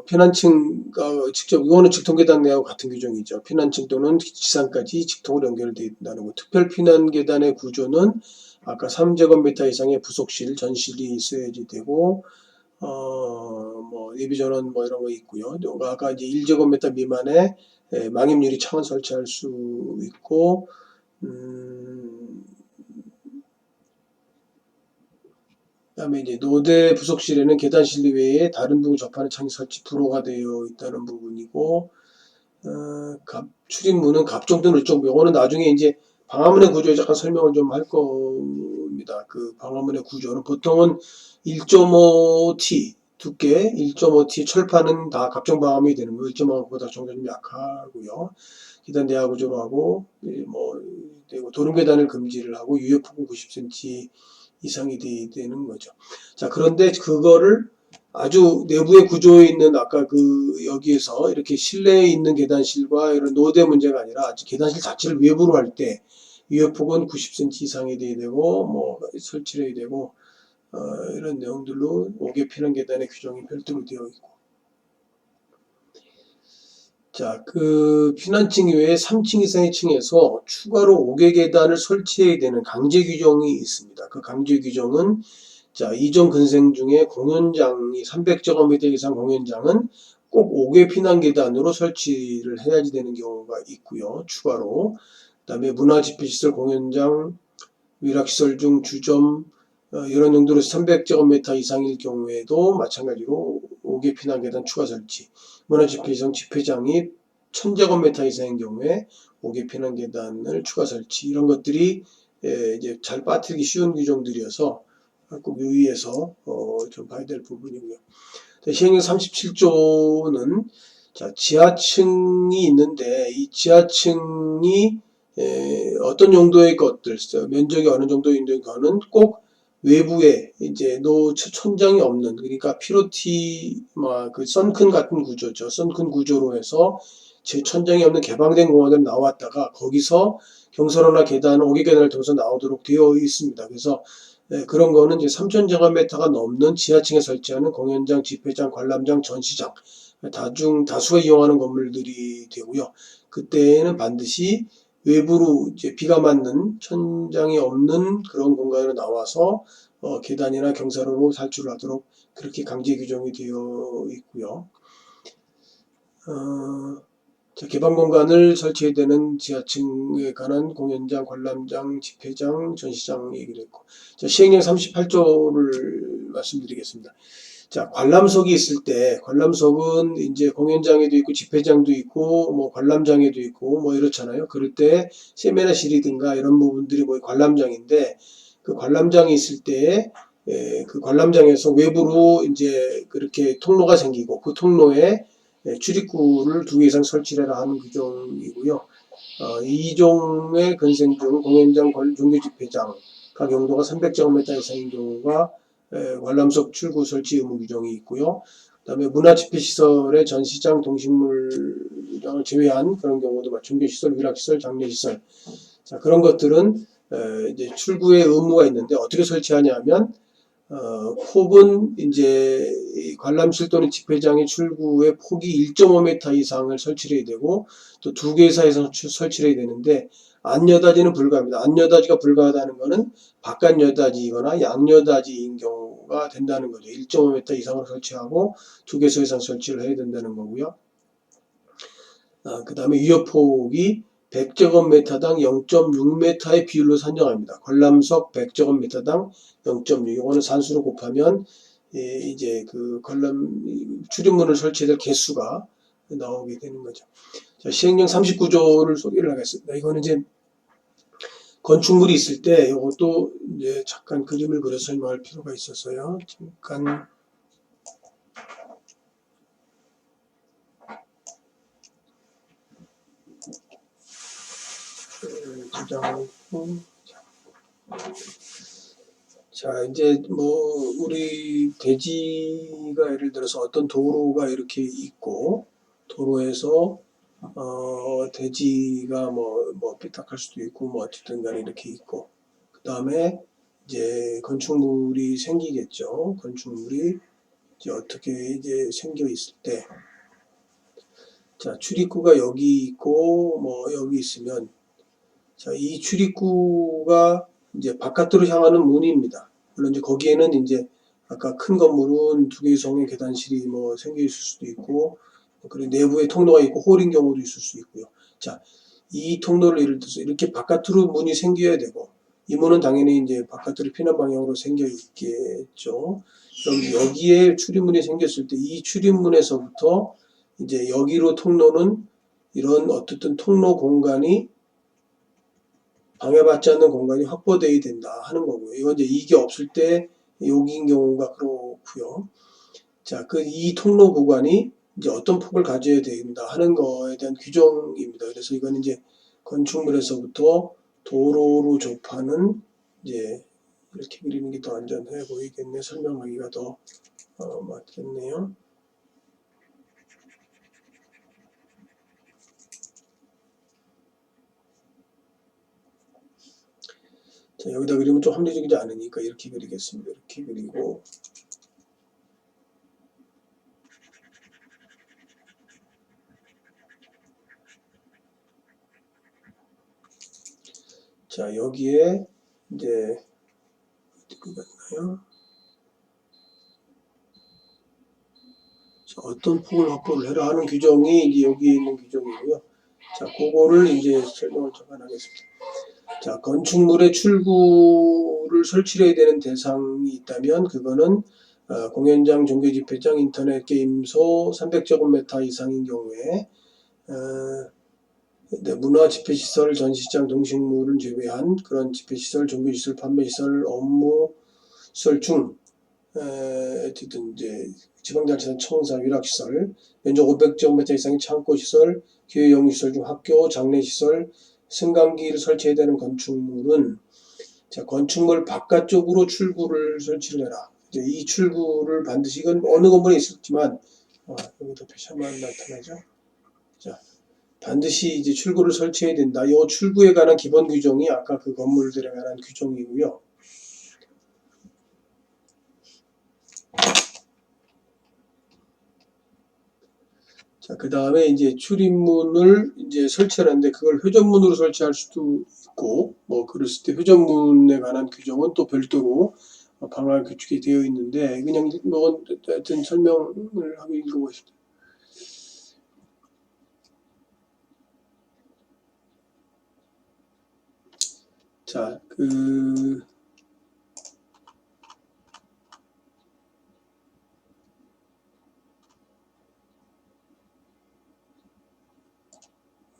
피난층과 직접 이거는 직통 계단 내하고 같은 규정이죠. 피난층 또는 지상까지 직통으로 연결되어 있다는 거. 특별 피난 계단의 구조는 아까 3제곱미터 이상의 부속실, 전실이 있어야지 되고 뭐 예비 전원 뭐 이런 거 있고요. 아까 이제 1제곱미터 미만의 망입유리 창을 설치할 수 있고 그다음에 이제 노대 부속실에는 계단 실리 외에 다른 부분 접하는 창이 설치 불허가 되어 있다는 부분이고, 출입문은 갑종 또는 을종, 요거는 나중에 이제 방화문의 구조에 잠깐 설명을 좀 할 겁니다. 그 방화문의 구조는 보통은 1.5T 두께, 1.5T 철판은 다 갑종 방화문이 되는 거예요. 1.5보다 정도 좀 약하고요. 계단 대하 구조로 하고, 뭐 되고 도름 계단을 금지를 하고 유효폭은 90cm 이상이 되는 거죠. 자, 그런데 그거를 아주 내부의 구조에 있는 아까 그 여기에서 이렇게 실내에 있는 계단실과 이런 노대 문제가 아니라 계단실 자체를 외부로 할 때 유효폭은 90cm 이상이 돼야 되고 뭐 설치를 해야 되고 이런 내용들로 5개 피난 계단의 규정이 별도로 되어 있고 자, 그 피난층 이외에 3층 이상의 층에서 추가로 5개 계단을 설치해야 되는 강제 규정이 있습니다. 그 강제 규정은 자, 이전 근생 중에 공연장이 300제곱미터 이상 공연장은 꼭 5개 피난 계단으로 설치를 해야지 되는 경우가 있고요. 추가로. 그다음에 문화집회시설 공연장, 위락시설 중 주점 이런 용도로 300제곱미터 이상일 경우에도 마찬가지로 5개 피난 계단 추가 설치. 문화집회시설 집회장이 1000제곱미터 이상인 경우에 5개 피난 계단을 추가 설치. 이런 것들이 이제 잘 빠뜨리기 쉬운 규정들이어서 꼭 유의해서 좀 봐야 될 부분이고요. 시행령 37조는 자, 지하층이 있는데 이 지하층이 어떤 용도의 것들, 면적이 어느 정도인지 그거는 꼭 외부에 이제 천장이 없는 그러니까 피로티 그 썬큰 같은 구조죠. 썬큰 구조로 해서 제 천장이 없는 개방된 공간으로 나왔다가 거기서 경사로나 계단, 오개 계단을 통해서 나오도록 되어 있습니다. 그래서 그런 거는 이제 3,000제곱미터가 넘는 지하층에 설치하는 공연장, 집회장, 관람장, 전시장 다수가 이용하는 건물들이 되고요. 그때는 반드시 외부로 이제 비가 맞는 천장이 없는 그런 공간으로 나와서 계단이나 경사로로 살출을 하도록 그렇게 강제 규정이 되어 있고요. 개방 공간을 설치해야 되는 지하층에 관한 공연장, 관람장, 집회장, 전시장 얘기를 했고, 자, 시행령 38조를 말씀드리겠습니다. 자, 관람석이 있을 때, 관람석은 이제 공연장에도 있고, 집회장도 있고, 뭐 관람장에도 있고, 뭐 이렇잖아요. 그럴 때 세미나실이든가 이런 부분들이 뭐 관람장인데, 그 관람장이 있을 때, 그 관람장에서 외부로 이제 그렇게 통로가 생기고, 그 통로에 출입구를 2개 이상 설치해라 하는 규정이고요. 2종의 근생 중 공연장, 종교집회장 각 용도가 300제곱미터 이상인 경우가 관람석 출구 설치 의무 규정이 있고요. 그 다음에 문화집회시설의 전시장, 동식물장을 제외한 그런 경우도 종교시설, 위락시설, 장례시설 자, 그런 것들은 이제 출구에 의무가 있는데 어떻게 설치하냐 하면 폭은 이제 관람실 또는 집회장의 출구의 폭이 1.5m 이상을 설치를 해야 되고 또 2개 이상에서 설치를 해야 되는데 안여다지는 불가합니다. 안여다지가 불가하다는 것은 바깥 여다지이거나 양여다지인 경우가 된다는 거죠. 1.5m 이상으로 설치하고 2개소 이상 설치를 해야 된다는 거고요. 그 다음에 위협폭이 100제곱미터당 0.6m의 비율로 산정합니다. 관람석 100제곱미터당 0.6. 이거는 산수로 곱하면 이제 그 관람 출입문을 설치될 개수가 나오게 되는 거죠. 자, 시행령 39조를 소개를 하겠습니다. 이거는 이제 건축물이 있을 때 이것도 이제 잠깐 그림을 그려서 설명할 필요가 있어서요. 잠깐. 저장하고. 자, 이제 뭐 우리 대지가 예를 들어서 어떤 도로가 이렇게 있고 도로에서 대지가 뭐 삐딱할 수도 있고 뭐 어쨌든 간에 이렇게 있고 그 다음에 이제 건축물이 생기겠죠. 건축물이 이제 어떻게 이제 생겨 있을 때, 자, 출입구가 여기 있고 뭐 여기 있으면, 자, 이 출입구가 이제 바깥으로 향하는 문입니다. 물론 이제 거기에는 이제 아까 큰 건물은 두 개의 성의 계단실이 뭐 생겨 있을 수도 있고, 그리고 내부에 통로가 있고 홀인 경우도 있을 수 있고요. 자, 이 통로를 예를 들어서 이렇게 바깥으로 문이 생겨야 되고, 이 문은 당연히 이제 바깥으로 피난 방향으로 생겨 있겠죠. 그럼 여기에 출입문이 생겼을 때 이 출입문에서부터 이제 여기로 통로는 이런 어떻든 통로 공간이 방해받지 않는 공간이 확보되어야 된다 하는 거고요. 이건 이제 이게 없을 때 여기인 경우가 그렇고요. 자, 이 통로 구간이 이제 어떤 폭을 가져야 된다 하는 거에 대한 규정입니다. 그래서 이건 이제 건축물에서부터 도로로 접하는 이제 이렇게 그리는 게 더 안전해 보이겠네. 설명하기가 더 맞겠네요. 자, 여기다 그리면 좀 합리적이지 않으니까 이렇게 그리겠습니다. 이렇게 그리고, 자, 여기에 이제 어떻게 갔나요? 자, 어떤 폭을 확보를 해라 하는 규정이 이제 여기에 있는 규정이고요. 자, 그거를 이제 설명을 잠깐 하겠습니다. 자, 건축물의 출구를 설치해야 되는 대상이 있다면 그거는 공연장, 종교집회장, 인터넷 게임소 300제곱미터 이상인 경우에 문화 집회시설, 전시장, 동식물을 제외한 그런 집회시설, 종교시설, 판매시설, 업무시설 중 어쨌든 이제 지방자치단 청사, 위락시설, 면적 500제곱미터 이상의 창고시설, 기회용시설 중 학교, 장례시설, 승강기를 설치해야 되는 건축물은, 자, 건축물 바깥쪽으로 출구를 설치를 해라. 이제 이 출구를 반드시, 이건 어느 건물에 있었지만 여기도 표시만 나타나죠. 자, 반드시 이제 출구를 설치해야 된다. 이 출구에 관한 기본 규정이 아까 그 건물들에 관한 규정이고요. 자, 그 다음에 이제 출입문을 이제 설치하는데 그걸 회전문으로 설치할 수도 있고, 뭐, 그랬을 때 회전문에 관한 규정은 또 별도로 방안 규칙이 되어 있는데, 그냥 뭐, 하여튼 설명을 하고 읽어보십시오. 자,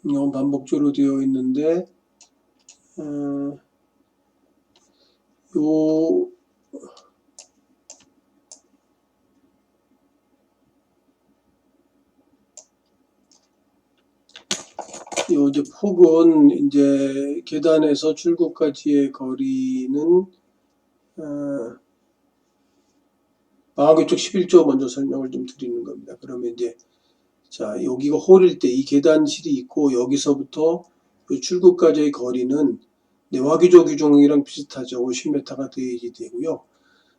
이건 반복적으로 되어 있는데, 요 이제 폭은 이제 계단에서 출구까지의 거리는 방화규칙 11조 먼저 설명을 좀 드리는 겁니다. 그러면 이제, 자, 여기가 홀일 때 이 계단실이 있고 여기서부터 그 출구까지의 거리는 화기조 규정이랑 비슷하죠. 50m가 돼야지 되고요.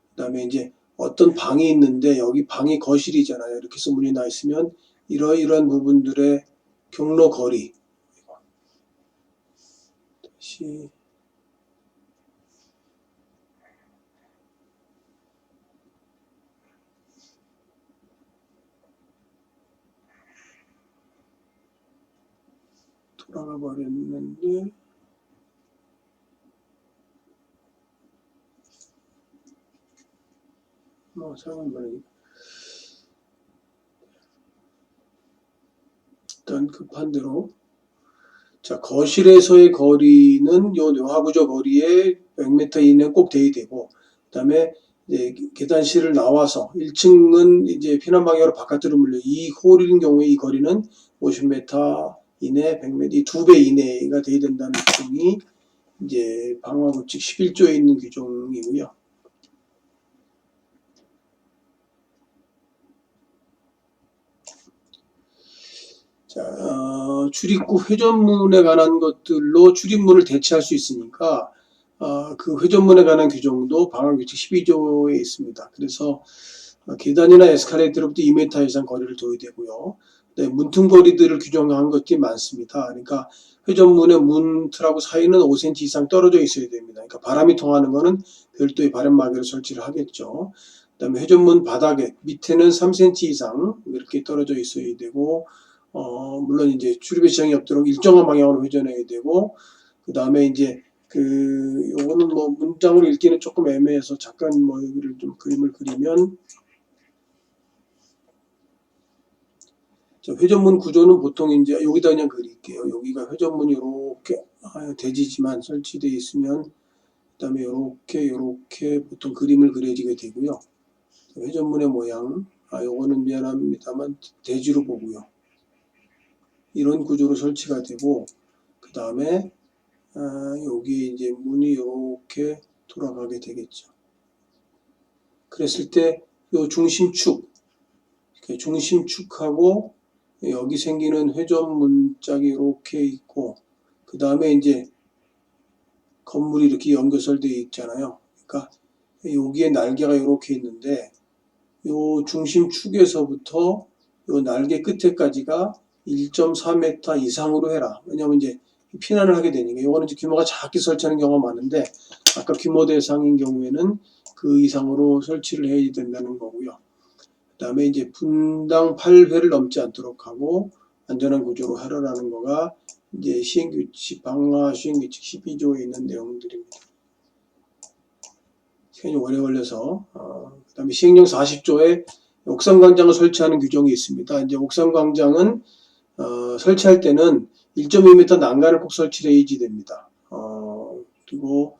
그 다음에 이제 어떤 방이 있는데 여기 방이 거실이잖아요. 이렇게 해서 문이 나 있으면 이러이러한 부분들의 경로 거리, 다시 돌아가 버렸는데, 잠깐만요. 일단 급한 대로, 자, 거실에서의 거리는 요 뇌화구조 거리에 100m 이내는 꼭 돼야 되고, 그 다음에 이제 계단실을 나와서 1층은 이제 피난 방향으로 바깥으로 물려 이 홀인 경우에 이 거리는 50m 이내, 100m, 이 2배 이내가 돼야 된다는 규정이 이제 방화규칙 11조에 있는 규정이고요. 자, 출입구 회전문에 관한 것들로 출입문을 대체할 수 있으니까 그 회전문에 관한 규정도 방화규칙 12조에 있습니다. 그래서 계단이나 에스컬레이터로부터 2m 이상 거리를 둬야 되고요. 네, 문틈거리들을 규정한 것들이 많습니다. 그러니까 회전문의 문틀하고 사이는 5cm 이상 떨어져 있어야 됩니다. 그러니까 바람이 통하는 것은 별도의 바람막이를 설치를 하겠죠. 그다음에 회전문 바닥에 밑에는 3cm 이상 이렇게 떨어져 있어야 되고, 물론 이제 출입에 지장이 없도록 일정한 방향으로 회전해야 되고, 그 다음에 이제 요거는 뭐 문장으로 읽기는 조금 애매해서 잠깐 뭐 여기를 좀 그림을 그리면, 자, 회전문 구조는 보통 이제 여기다 그냥 그릴게요. 여기가 회전문이 이렇게 대지지만 설치되어 있으면, 그 다음에 이렇게 보통 그림을 그려지게 되고요. 회전문의 모양, 요거는 미안합니다만 대지로 보고요. 이런 구조로 설치가 되고, 그 다음에 여기 이제 문이 이렇게 돌아가게 되겠죠. 그랬을 때 요 중심축하고 여기 생기는 회전 문짝이 이렇게 있고, 그 다음에 이제 건물이 이렇게 연결되어 있잖아요. 그러니까 여기에 날개가 이렇게 있는데, 요 중심축에서부터 요 날개 끝에까지가 1.4m 이상으로 해라. 왜냐면 이제 피난을 하게 되니까. 요거는 이제 규모가 작게 설치하는 경우가 많은데, 아까 규모 대상인 경우에는 그 이상으로 설치를 해야 된다는 거고요. 그 다음에 이제 분당 8회를 넘지 않도록 하고 안전한 구조로 하라라는 거가 이제 시행규칙, 방화 시행규칙 12조에 있는 내용들입니다. 시간이 오래 걸려서, 그 다음에 시행령 40조에 옥상광장을 설치하는 규정이 있습니다. 이제 옥상광장은, 설치할 때는 1.2m 난간을 꼭 설치해야지 됩니다. 그리고,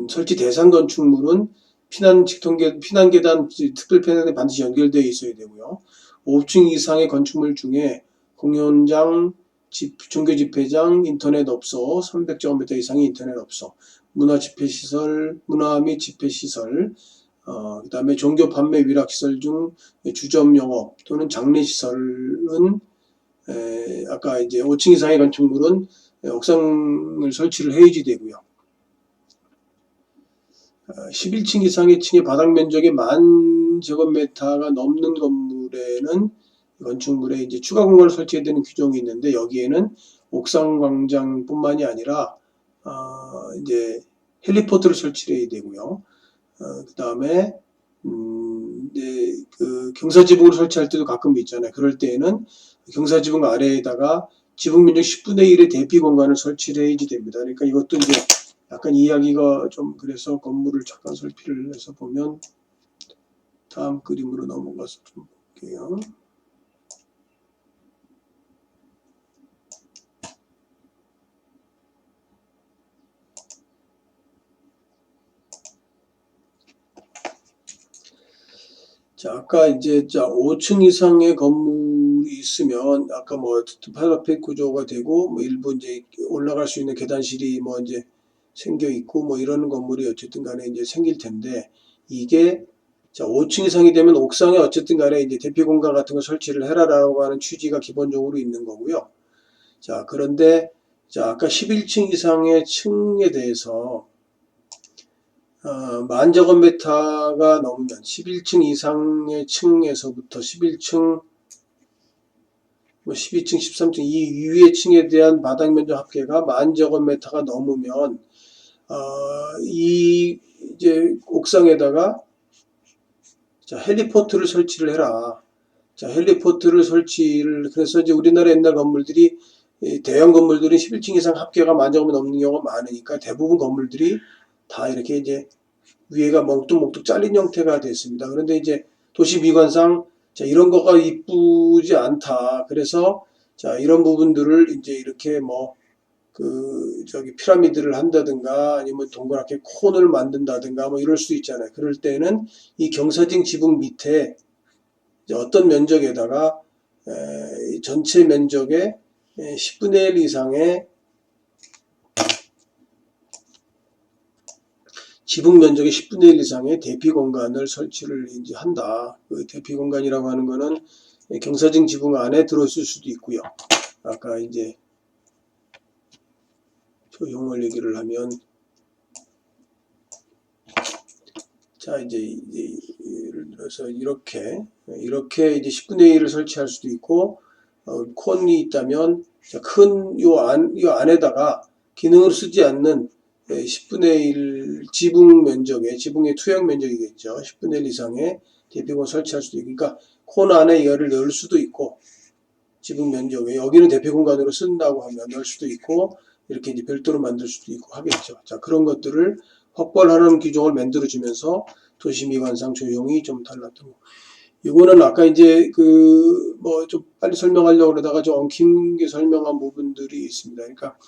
설치 대상 건축물은 피난계단, 특별 패널에 반드시 연결되어 있어야 되고요. 5층 이상의 건축물 중에 공연장, 종교집회장, 인터넷 업소, 300제곱미터 이상의 인터넷 업소, 문화집회시설, 문화 및 집회시설, 그 다음에 종교 판매 위락시설 중 주점 영업 또는 장례시설은, 아까 이제 5층 이상의 건축물은 옥상을 설치를 해야지 되고요. 11층 이상의 층의 바닥 면적이 10,000제곱미터가 넘는 건물에는 건축물에 이제 추가 공간을 설치해야 되는 규정이 있는데, 여기에는 옥상 광장뿐만이 아니라 이제 헬리포트를 설치해야 되고요. 그 다음에 이제 그 경사지붕을 설치할 때도 가끔 있잖아요. 그럴 때에는 경사지붕 아래에다가 지붕 면적 10분의 1의 대피 공간을 설치를 해야지 됩니다. 그러니까 이것도 이제 약간 이야기가 좀 그래서 건물을 잠깐 설치를 해서 보면, 다음 그림으로 넘어가서 좀 볼게요. 자, 아까 이제 5층 이상의 건물이 있으면 아까 뭐 파라페트 구조가 되고 뭐 일부 이제 올라갈 수 있는 계단실이 뭐 이제 생겨 있고 뭐 이런 건물이 어쨌든 간에 이제 생길 텐데, 이게 5층 이상이 되면 옥상에 어쨌든 간에 이제 대피 공간 같은 거 설치를 해라라고 하는 취지가 기본적으로 있는 거고요. 자, 그런데 아까 11층 이상의 층에 대해서 10,000제곱미터가 넘으면 11층 이상의 층에서부터 11층, 뭐 12층, 13층 이 위의 층에 대한 바닥 면적 합계가 10,000제곱미터가 넘으면 이 이제 옥상에다가 헬리포트를 설치를 해라. 헬리포트를 설치를, 그래서 이제 우리나라 옛날 건물들이 대형 건물들이 11층 이상 합계가 10,000제곱미터 넘는 경우가 많으니까 대부분 건물들이 다 이렇게 이제 위에가 멍뚱멍뚱 잘린 형태가 됐습니다. 그런데 이제 도시 미관상 이런 거가 이쁘지 않다. 그래서 이런 부분들을 이제 이렇게 뭐 피라미드를 한다든가 아니면 동그랗게 콘을 만든다든가 뭐 이럴 수 있잖아요. 그럴 때는 이 경사진 지붕 밑에 어떤 면적에다가 전체 면적의 10분의 1 이상의 지붕 면적의 10분의 1 이상의 대피 공간을 설치를 이제 한다. 그 대피 공간이라고 하는 거는 경사진 지붕 안에 들어있을 수도 있고요. 아까 이제 용어를 얘기를 하면, 자, 이제 예를 들어서 이렇게 이제 10분의 1을 설치할 수도 있고, 콘이 있다면, 요 안에다가 기능을 쓰지 않는 10분의 1 지붕 면적의, 지붕의 투영 면적이겠죠. 10분의 1 이상의 대피공을 설치할 수도 있고, 그러니까 콘 안에 이거를 넣을 수도 있고, 지붕 면적에, 여기는 대피 공간으로 쓴다고 하면 넣을 수도 있고, 이렇게 이제 별도로 만들 수도 있고 하겠죠. 자, 그런 것들을 확보를 하는 규정을 만들어주면서 도시미관상 조형이 좀 달랐던 거. 이거는 아까 이제 뭐 좀 빨리 설명하려고 그러다가 좀 엉킨 게 설명한 부분들이 있습니다. 그러니까,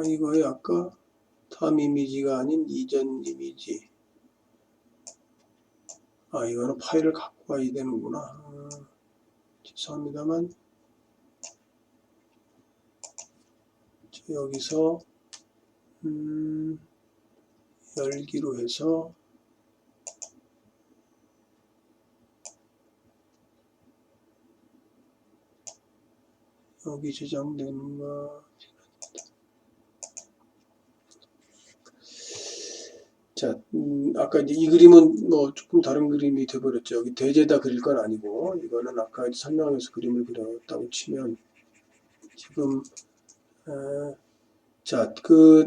이거에 아까 다음 이미지가 아닌 이전 이미지. 이거는 파일을 갖고 와야 되는구나. 죄송합니다만, 여기서, 열기로 해서, 여기 저장되는가. 자, 아까 이제 이 그림은 뭐 조금 다른 그림이 돼버렸죠. 여기 대재다 그릴 건 아니고, 이거는 아까 설명하면서 그림을 그렸다고 치면, 지금, 자,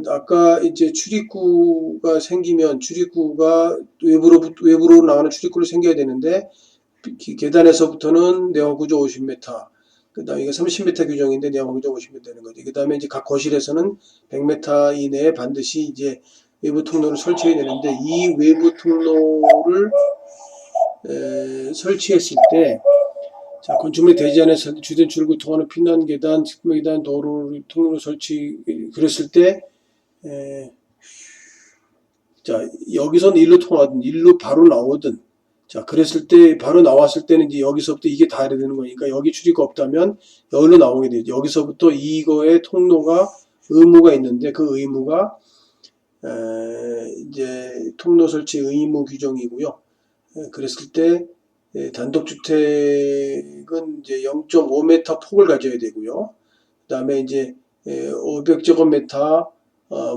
아까 이제 출입구가 생기면, 출입구가 외부로 나가는 출입구를 생겨야 되는데, 계단에서부터는 내화구조 50m, 그 다음에 이게 30m 규정인데 내화구조 50m 되는 거죠. 그 다음에 이제 각 거실에서는 100m 이내에 반드시 이제 외부 통로를 설치해야 되는데, 이 외부 통로를 설치했을 때, 자, 건축물의 대지 안에서 주된 출구 통하는 피난 계단, 측면 계단, 도로 통로 설치, 그랬을 때, 자, 여기서는 일로 통하든, 일로 바로 나오든, 자, 그랬을 때, 바로 나왔을 때는 이제 여기서부터 이게 다 해야 되는 거니까, 여기 출입구가 없다면, 여기로 나오게 되죠. 여기서부터 이거의 통로가, 의무가 있는데, 그 의무가, 이제 통로 설치 의무 규정이고요. 그랬을 때 단독주택은 이제 0.5m 폭을 가져야 되고요. 그 다음에 이제 500제곱미터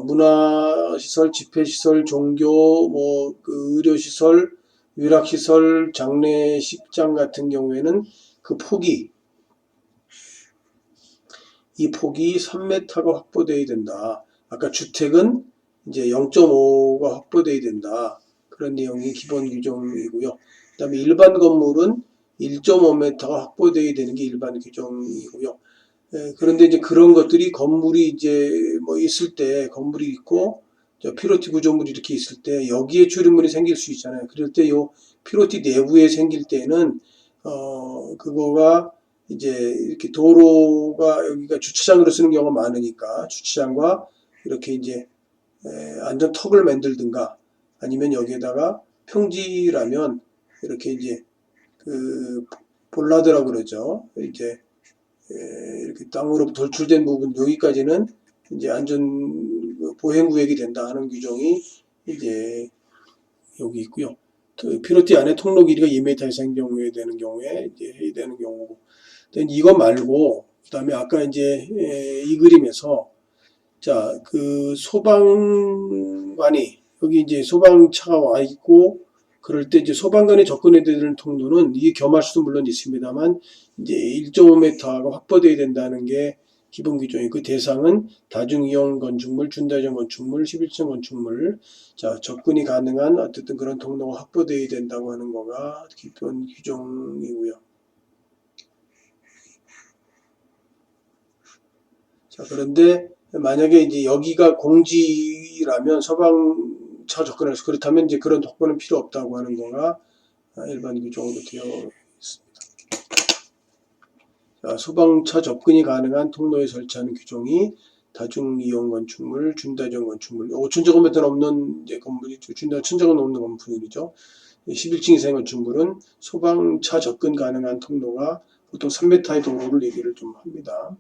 문화시설, 집회시설, 종교, 뭐 의료시설, 유락시설, 장례식장 같은 경우에는 그 폭이 이 폭이 3m가 확보되어야 된다. 아까 주택은 이제 0.5가 확보되어야 된다. 그런 내용이 기본 규정이고요. 그 다음에 일반 건물은 1.5m가 확보되어야 되는 게 일반 규정이고요. 그런데 이제 그런 것들이 건물이 이제 뭐 있을 때, 건물이 있고, 피로티 구조물이 이렇게 있을 때, 여기에 출입물이 생길 수 있잖아요. 그럴 때 요 피로티 내부에 생길 때는, 그거가 이제 이렇게 도로가 여기가 주차장으로 쓰는 경우가 많으니까, 주차장과 이렇게 이제 안전턱을 만들든가, 아니면 여기에다가 평지라면 이렇게 이제 볼라드라고 그러죠. 이제 이렇게 땅으로 돌출된 부분 여기까지는 이제 안전 보행구역이 된다 하는 규정이 이제 여기 있고요. 피로티 안에 통로 길이가 2m 이상인 경우에 되는 경우에 이제 해당되는 경우고. 이거 말고 그다음에 아까 이제 이 그림에서 자, 소방관이 여기 이제 소방차가 와 있고 그럴 때 이제 소방관이 접근해야 되는 통로는 이게 겸할 수도 물론 있습니다만 이제 1.5m가 확보돼야 된다는 게 기본 규정이고 그 대상은 다중이용 건축물, 준다중 건축물, 11층 건축물, 자 접근이 가능한 어쨌든 그런 통로가 확보돼야 된다고 하는 거가 기본 규정이고요. 자 그런데 만약에 이제 여기가 공지라면 소방차 접근할 수 그렇다면 이제 그런 조건은 필요 없다고 하는 거가 일반 규정으로 되어 있습니다. 소방차 접근이 가능한 통로에 설치하는 규정이 다중이용 건축물, 준다중 건축물, 5,000제곱미터 넘는 이제 건물이죠. 1,000제곱 넘는 건물이죠. 11층 이상의 건축물은 소방차 접근 가능한 통로가 보통 3m의 도로를 얘기를 좀 합니다.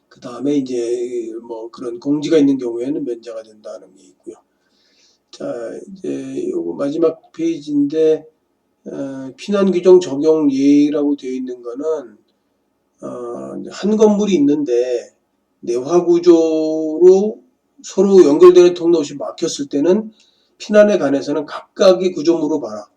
그 다음에 이제 뭐 그런 공지가 있는 경우에는 면제가 된다는 게 있고요. 자, 이제 요거 마지막 페이지인데, 피난규정 적용 예라고 되어 있는 거는, 한 건물이 있는데, 내화구조로 서로 연결되는 통로 없이 막혔을 때는 피난에 관해서는 각각의 구조물로 봐라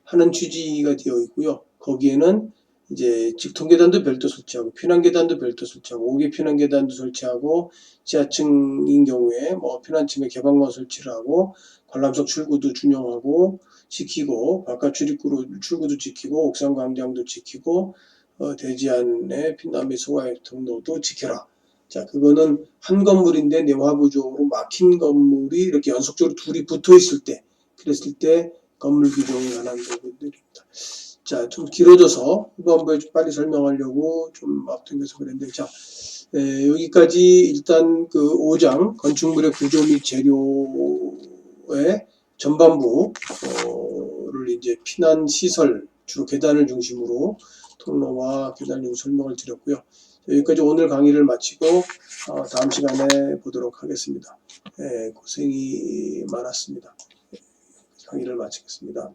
하는 취지가 되어 있고요. 거기에는 이제 직통계단도 별도 설치하고 피난계단도 별도 설치하고 5개 피난계단도 설치하고 지하층인 경우에 뭐 피난층에 개방만 설치를 하고 관람석 출구도 준용하고 지키고 바깥 출구도 지키고 옥상 광장도 지키고 대지 안에 피난 및 소화의 통로도 지켜라. 자, 그거는 한 건물인데 내화구조로 막힌 건물이 이렇게 연속적으로 둘이 붙어 있을 때, 그랬을 때 건물 규정에 관한 부분들입니다. 자, 좀 길어져서 후반부에 좀 빨리 설명하려고 좀 앞당겨서 그랬는데, 자, 여기까지 일단 그 5장 건축물의 구조 및 재료의 전반부를 이제 피난 시설 주로 계단을 중심으로 통로와 계단을 중심으로 설명을 드렸고요. 여기까지 오늘 강의를 마치고 다음 시간에 보도록 하겠습니다. 고생이 많았습니다. 강의를 마치겠습니다.